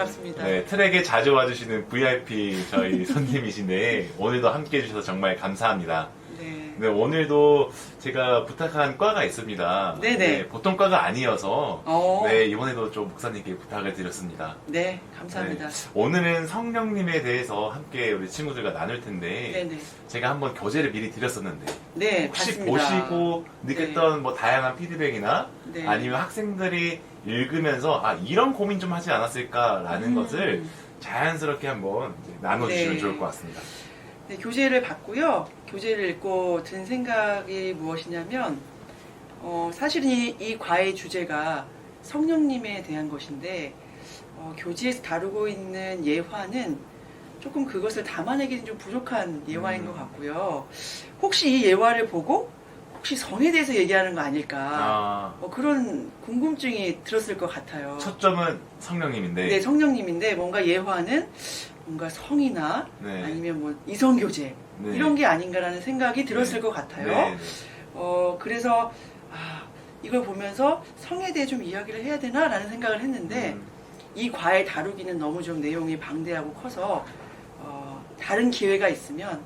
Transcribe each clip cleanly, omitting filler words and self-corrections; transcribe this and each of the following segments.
반갑습니다. 네, 트랙에 자주 와주시는 VIP 저희 손님이신데 오늘도 함께 해주셔서 정말 감사합니다. 네. 네, 오늘도 제가 부탁한 과가 있습니다. 네네. 네, 보통 과가 아니어서 어. 네, 이번에도 좀 목사님께 부탁을 드렸습니다. 네, 감사합니다. 네, 오늘은 성령님에 대해서 함께 우리 친구들과 나눌 텐데 네네. 제가 한번 교재를 미리 드렸었는데 네, 혹시 봤습니다. 보시고 느꼈던 뭐 다양한 피드백이나 네. 아니면 학생들이 읽으면서 아 이런 고민 좀 하지 않았을까라는 것을 자연스럽게 한번 이제 나눠주시면 네. 좋을 것 같습니다. 네, 교재를 봤고요. 교재를 읽고 든 생각이 무엇이냐면 사실은 이 과의 주제가 성령님에 대한 것인데 교재에서 다루고 있는 예화는 조금 그것을 담아내기는 좀 부족한 예화인 것 같고요. 혹시 이 예화를 보고 혹시 성에 대해서 얘기하는 거 아닐까 그런 궁금증이 들었을 것 같아요. 초점은 성령님인데 네, 성령님인데 뭔가 예화는 뭔가 성이나 네. 아니면 뭐 이성교제 네. 이런 게 아닌가라는 생각이 들었을 네. 것 같아요. 네, 네. 그래서 이걸 보면서 성에 대해 좀 이야기를 해야 되나라는 생각을 했는데 이 과에 다루기는 너무 좀 내용이 방대하고 커서 다른 기회가 있으면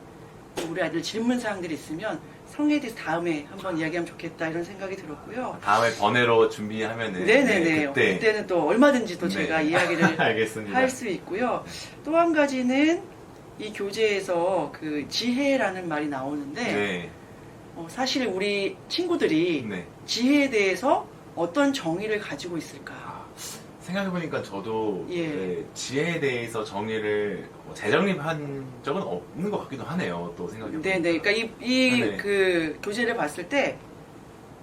우리 아이들 질문 사항들이 있으면 성에 대해서 다음에 한번 이야기하면 좋겠다 이런 생각이 들었고요. 다음에 번외로 준비하면은 네네네. 네, 그때 그때는 또 얼마든지 또 제가 네. 이야기를 알겠습니다. 할 수 있고요. 또 한 가지는 이 교재에서 그 지혜라는 말이 나오는데 네. 사실 우리 친구들이 네. 지혜에 대해서 어떤 정의를 가지고 있을까? 생각해보니까 저도 예. 네, 지혜에 대해서 정의를 재정립한 적은 없는 것 같기도 하네요. 또 생각해보니까. 네네. 그러니까 이 네. 그 교재를 봤을 때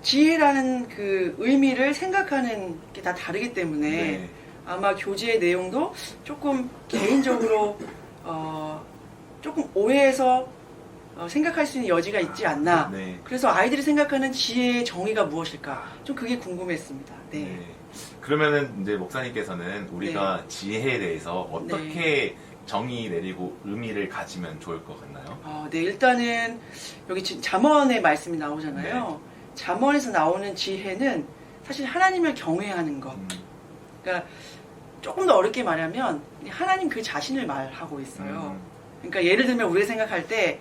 지혜라는 그 의미를 생각하는 게 다 다르기 때문에 네. 아마 교재의 내용도 조금 개인적으로 조금 오해해서 생각할 수 있는 여지가 있지 않나. 네. 그래서 아이들이 생각하는 지혜의 정의가 무엇일까? 좀 그게 궁금했습니다. 네. 네. 그러면은 이제 목사님께서는 우리가 지혜에 대해서 어떻게 정의 내리고 의미를 가지면 좋을 것 같나요? 네, 일단은 여기 지금 잠언의 말씀이 나오잖아요. 잠언에서 나오는 지혜는 사실 하나님을 경외하는 것. 그러니까 조금 더 어렵게 말하면 하나님 그 자신을 말하고 있어요. 그러니까 예를 들면 우리가 생각할 때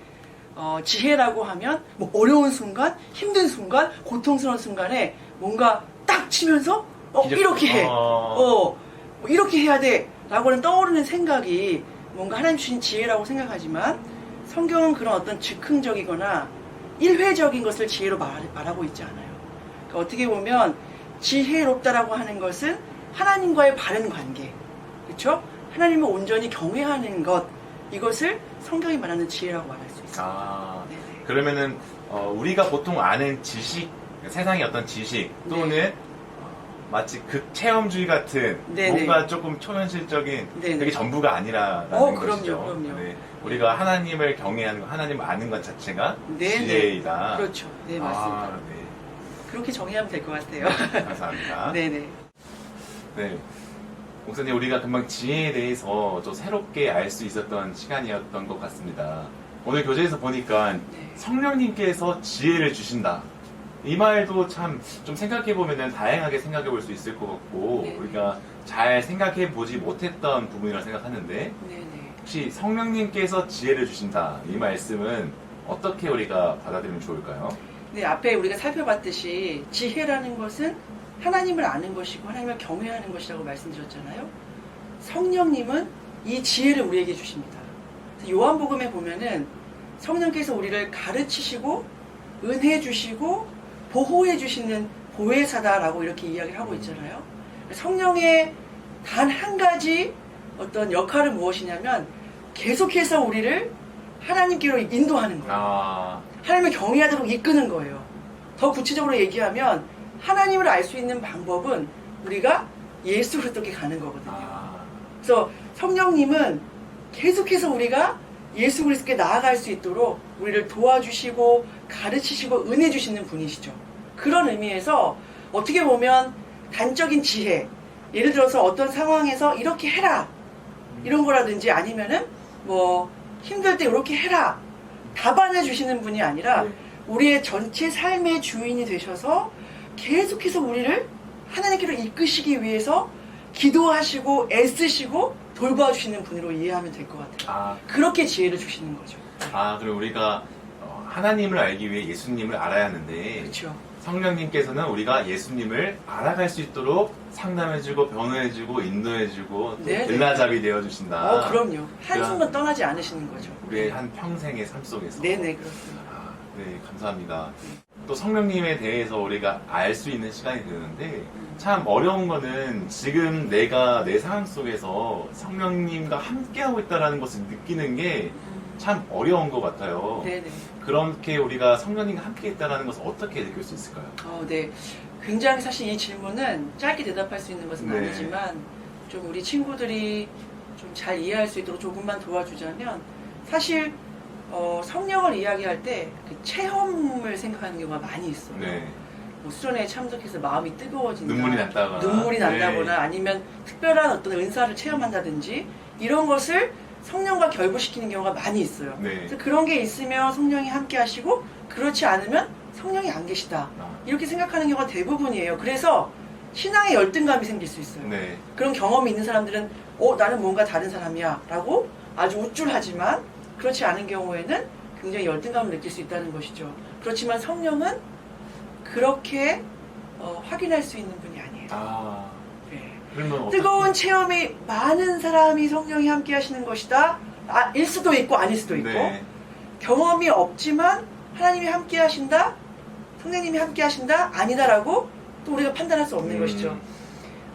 지혜라고 하면 뭐 어려운 순간, 힘든 순간, 고통스러운 순간에 뭔가 딱 치면서 이렇게 해. 이렇게 해야 돼. 라고는 떠오르는 생각이 뭔가 하나님 주신 지혜라고 생각하지만 성경은 그런 어떤 즉흥적이거나 일회적인 것을 지혜로 말하고 있지 않아요. 그러니까 어떻게 보면 지혜롭다라고 하는 것은 하나님과의 바른 관계, 그렇죠? 하나님을 온전히 경외하는 것, 이것을 성경이 말하는 지혜라고 말할 수 있습니다. 네네. 그러면은 우리가 보통 아는 지식, 세상의 어떤 지식 또는 마치 극체험주의 같은 뭔가 조금 초현실적인 그게 전부가 아니라는 것이죠. 그럼요. 네. 우리가 하나님을 경외하는 것, 하나님을 아는 것 자체가 지혜이다. 그렇죠. 네, 맞습니다. 네. 그렇게 정의하면 될 것 같아요. 감사합니다. 네네. 네. 목사님, 우리가 금방 지혜에 대해서 좀 새롭게 알 수 있었던 시간이었던 것 같습니다. 오늘 교재에서 보니까 성령님께서 지혜를 주신다. 이 말도 참 좀 생각해보면 다양하게 생각해볼 수 있을 것 같고 우리가 잘 생각해보지 못했던 부분이라고 생각하는데 혹시 성령님께서 지혜를 주신다. 이 말씀은 어떻게 우리가 받아들이면 좋을까요? 네, 앞에 우리가 살펴봤듯이 지혜라는 것은 하나님을 아는 것이고 하나님을 경외하는 것이라고 말씀드렸잖아요. 성령님은 이 지혜를 우리에게 주십니다. 요한복음에 보면은 성령께서 우리를 가르치시고 은혜 주시고 보호해 주시는 보혜사다라고 이렇게 이야기를 하고 있잖아요. 성령의 단 한 가지 어떤 역할은 무엇이냐면 계속해서 우리를 하나님께로 인도하는 거예요. 하나님을 경외하도록 이끄는 거예요. 더 구체적으로 얘기하면 하나님을 알 수 있는 방법은 우리가 예수 그리스도께 가는 거거든요. 그래서 성령님은 계속해서 우리가 예수 그리스도께 나아갈 수 있도록 우리를 도와주시고 가르치시고 은혜 주시는 분이시죠. 그런 의미에서 어떻게 보면 단적인 지혜, 예를 들어서 어떤 상황에서 이렇게 해라 이런 거라든지 아니면은 뭐 힘들 때 이렇게 해라 답안해 주시는 분이 아니라 우리의 전체 삶의 주인이 되셔서 계속해서 우리를 하나님께로 이끄시기 위해서 기도하시고 애쓰시고 돌봐주시는 분으로 이해하면 될 것 같아요. 아, 그렇게 지혜를 주시는 거죠. 그럼 우리가 하나님을 알기 위해 예수님을 알아야 하는데 그렇죠. 성령님께서는 우리가 예수님을 알아갈 수 있도록 상담해주고 변호해주고 인도해주고 또 네네. 길라잡이 되어주신다. 그럼요. 한순간 떠나지 않으시는 거죠. 우리의 한 평생의 삶 속에서. 네네, 그렇습니다. 네, 감사합니다. 또 성령님에 대해서 우리가 알 수 있는 시간이 되는데 참 어려운 거는 지금 내가 내 상황 속에서 성령님과 함께하고 있다는 것을 느끼는 게 참 어려운 것 같아요. 네네. 그렇게 우리가 성령님과 함께 있다는 것을 어떻게 느낄 수 있을까요? 네. 굉장히 사실 이 질문은 짧게 대답할 수 있는 것은 네. 아니지만 좀 우리 친구들이 좀 잘 이해할 수 있도록 조금만 도와주자면 사실 성령을 이야기할 때 그 체험을 생각하는 경우가 많이 있어요. 네. 뭐 수련회에 참석해서 마음이 뜨거워진다, 눈물이 났다거나. 눈물이 난다거나 네. 아니면 특별한 어떤 은사를 체험한다든지 이런 것을 성령과 결부시키는 경우가 많이 있어요. 네. 그래서 그런 게 있으면 성령이 함께 하시고 그렇지 않으면 성령이 안 계시다. 이렇게 생각하는 경우가 대부분이에요. 그래서 신앙의 열등감이 생길 수 있어요. 네. 그런 경험이 있는 사람들은 나는 뭔가 다른 사람이야 라고 아주 우쭐하지만 그렇지 않은 경우에는 굉장히 열등감을 느낄 수 있다는 것이죠. 그렇지만 성령은 그렇게 확인할 수 있는 분이 아니에요. 네. 그러면 어떻게? 뜨거운 체험이 많은 사람이 성령이 함께 하시는 것이다. 일 수도 있고 아닐 수도 있고 네. 경험이 없지만 하나님이 함께 하신다. 성령님이 함께 하신다. 아니다라고 또 우리가 판단할 수 없는 것이죠.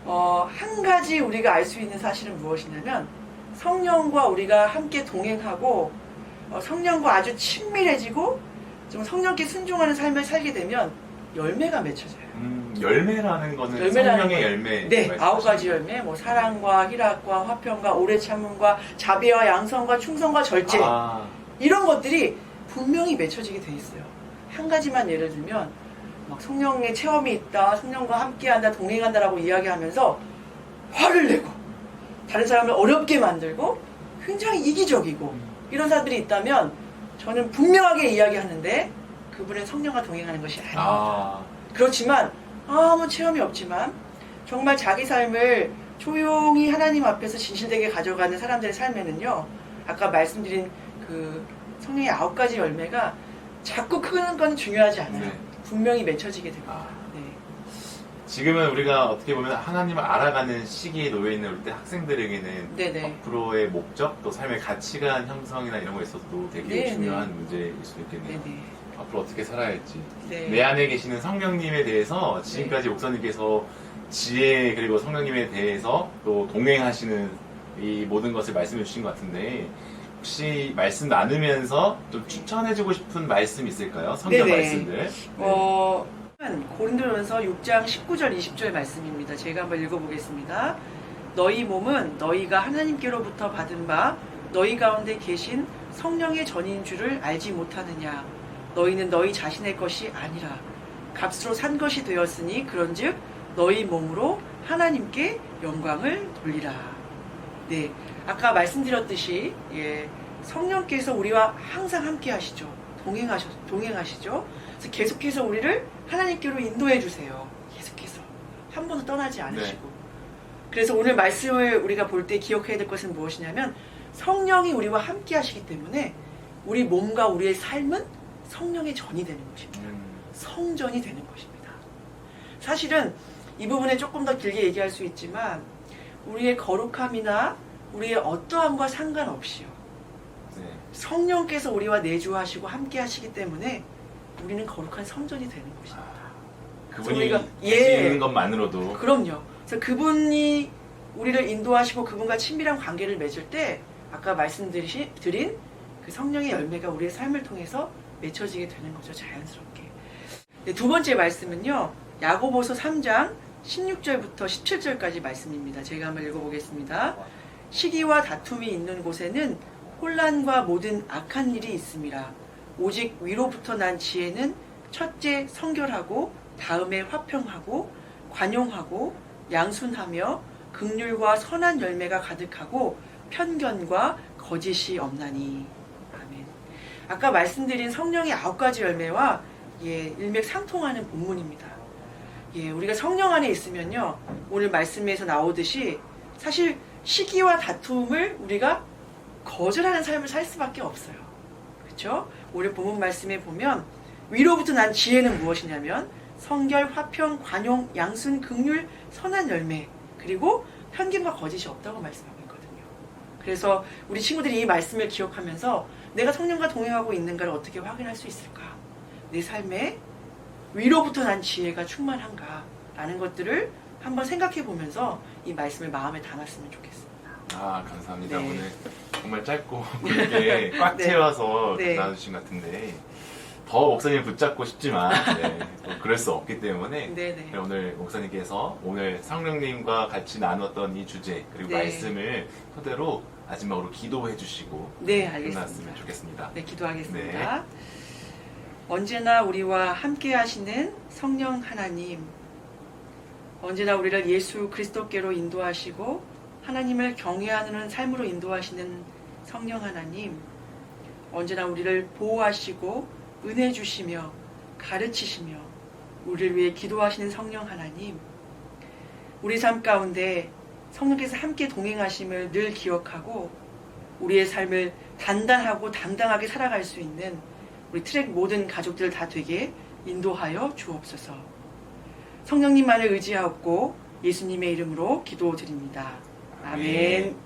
한 가지 우리가 알 수 있는 사실은 무엇이냐면 성령과 우리가 함께 동행하고 성령과 아주 친밀해지고 좀 성령께 순종하는 삶을 살게 되면 열매가 맺혀져요. 열매라는 거는 열매라는 성령의 건- 열매. 네, 말씀하시는 9가지 열매, 뭐 사랑과 희락과 화평과 오래 참음과 자비와 양성과 충성과 절제 이런 것들이 분명히 맺혀지게 돼 있어요. 한 가지만 예를 들면 막 성령의 체험이 있다, 성령과 함께한다, 동행한다라고 이야기하면서 화를 내고 다른 사람을 어렵게 만들고 굉장히 이기적이고 이런 사람들이 있다면 저는 분명하게 이야기하는데 그분은 성령과 동행하는 것이 아닙니다. 그렇지만 아무 체험이 없지만 정말 자기 삶을 조용히 하나님 앞에서 진실되게 가져가는 사람들의 삶에는요, 아까 말씀드린 그 성령의 9가지 열매가 자꾸 크는 건 중요하지 않아요. 네. 분명히 맺혀지게 됩니다. 네. 지금은 우리가 어떻게 보면 하나님을 알아가는 시기에 놓여 있는 우리 때 학생들에게는 네네. 앞으로의 목적 또 삶의 가치관 형성이나 이런 거에 있어서도 되게 네네. 중요한 문제일 수도 있겠네요. 네네. 앞으로 어떻게 살아야 할지. 네. 내 안에 계시는 성령님에 대해서 지금까지 목사님께서 지혜 그리고 성령님에 대해서 또 동행하시는 이 모든 것을 말씀해 주신 것 같은데 혹시 말씀 나누면서 좀 추천해주고 싶은 말씀 있을까요? 성경 네네. 말씀들. 고린도전서 6장 19절 20절 말씀입니다. 제가 한번 읽어보겠습니다. 너희 몸은 너희가 하나님께로부터 받은 바 너희 가운데 계신 성령의 전인 줄을 알지 못하느냐. 너희는 너희 자신의 것이 아니라 값으로 산 것이 되었으니 그런즉 너희 몸으로 하나님께 영광을 돌리라. 네, 아까 말씀드렸듯이 성령께서 우리와 항상 함께 하시죠. 동행하시죠. 그래서 계속해서 우리를 하나님께로 인도해 주세요. 계속해서 한 번도 떠나지 않으시고. 네. 그래서 오늘 말씀을 우리가 볼 때 기억해야 될 것은 무엇이냐면 성령이 우리와 함께 하시기 때문에 우리 몸과 우리의 삶은 성령의 전이 되는 것입니다. 성전이 되는 것입니다. 사실은 이 부분에 조금 더 길게 얘기할 수 있지만 우리의 거룩함이나 우리의 어떠함과 상관없이요. 네. 성령께서 우리와 내주하시고 함께 하시기 때문에 우리는 거룩한 성전이 되는 것입니다. 그분이 우리가- 계시는 것만으로도 그럼요. 그래서 그분이 우리를 인도하시고 그분과 친밀한 관계를 맺을 때 아까 말씀드린 그 성령의 열매가 우리의 삶을 통해서 맺혀지게 되는 거죠. 자연스럽게. 네, 두 번째 말씀은요. 야고보서 3장 16절부터 17절까지 말씀입니다. 제가 한번 읽어보겠습니다. 시기와 다툼이 있는 곳에는 혼란과 모든 악한 일이 있음이라. 오직 위로부터 난 지혜는 첫째 성결하고 다음에 화평하고 관용하고 양순하며 긍휼과 선한 열매가 가득하고 편견과 거짓이 없나니. 아멘. 아까 말씀드린 성령의 9가지 열매와 일맥상통하는 본문입니다. 예, 우리가 성령 안에 있으면요, 오늘 말씀에서 나오듯이 사실 시기와 다툼을 우리가 거절하는 삶을 살 수밖에 없어요. 그렇죠? 오늘 본문 말씀에 보면 위로부터 난 지혜는 무엇이냐면 성결, 화평, 관용, 양순, 긍휼, 선한 열매, 그리고 편견과 거짓이 없다고 말씀하고 있거든요. 그래서 우리 친구들이 이 말씀을 기억하면서 내가 성령과 동행하고 있는가를 어떻게 확인할 수 있을까? 내 삶에 위로부터 난 지혜가 충만한가? 라는 것들을 한번 생각해 보면서 이 말씀을 마음에 담았으면 좋겠습니다. 아, 감사합니다. 네. 오늘 정말 짧고 굵게 꽉 네. 채워서 네. 나눠주신 것 같은데 더 목사님 붙잡고 싶지만 또 그럴 수 없기 때문에 네네. 오늘 목사님께서 오늘 성령님과 같이 나눴던 이 주제 그리고 네. 말씀을 토대로 마지막으로 기도해 주시고 네, 알겠습니다. 끝났으면 좋겠습니다. 네, 기도하겠습니다. 언제나 우리와 함께 하시는 성령 하나님, 언제나 우리를 예수 그리스도께로 인도하시고 하나님을 경외하는 삶으로 인도하시는 성령 하나님, 언제나 우리를 보호하시고 은혜 주시며 가르치시며 우리를 위해 기도하시는 성령 하나님, 우리 삶 가운데 성령께서 함께 동행하심을 늘 기억하고 우리의 삶을 단단하고 당당하게 살아갈 수 있는 우리 트랙 모든 가족들 다 되게 인도하여 주옵소서. 성령님만을 의지하고 예수님의 이름으로 기도드립니다. 아멘.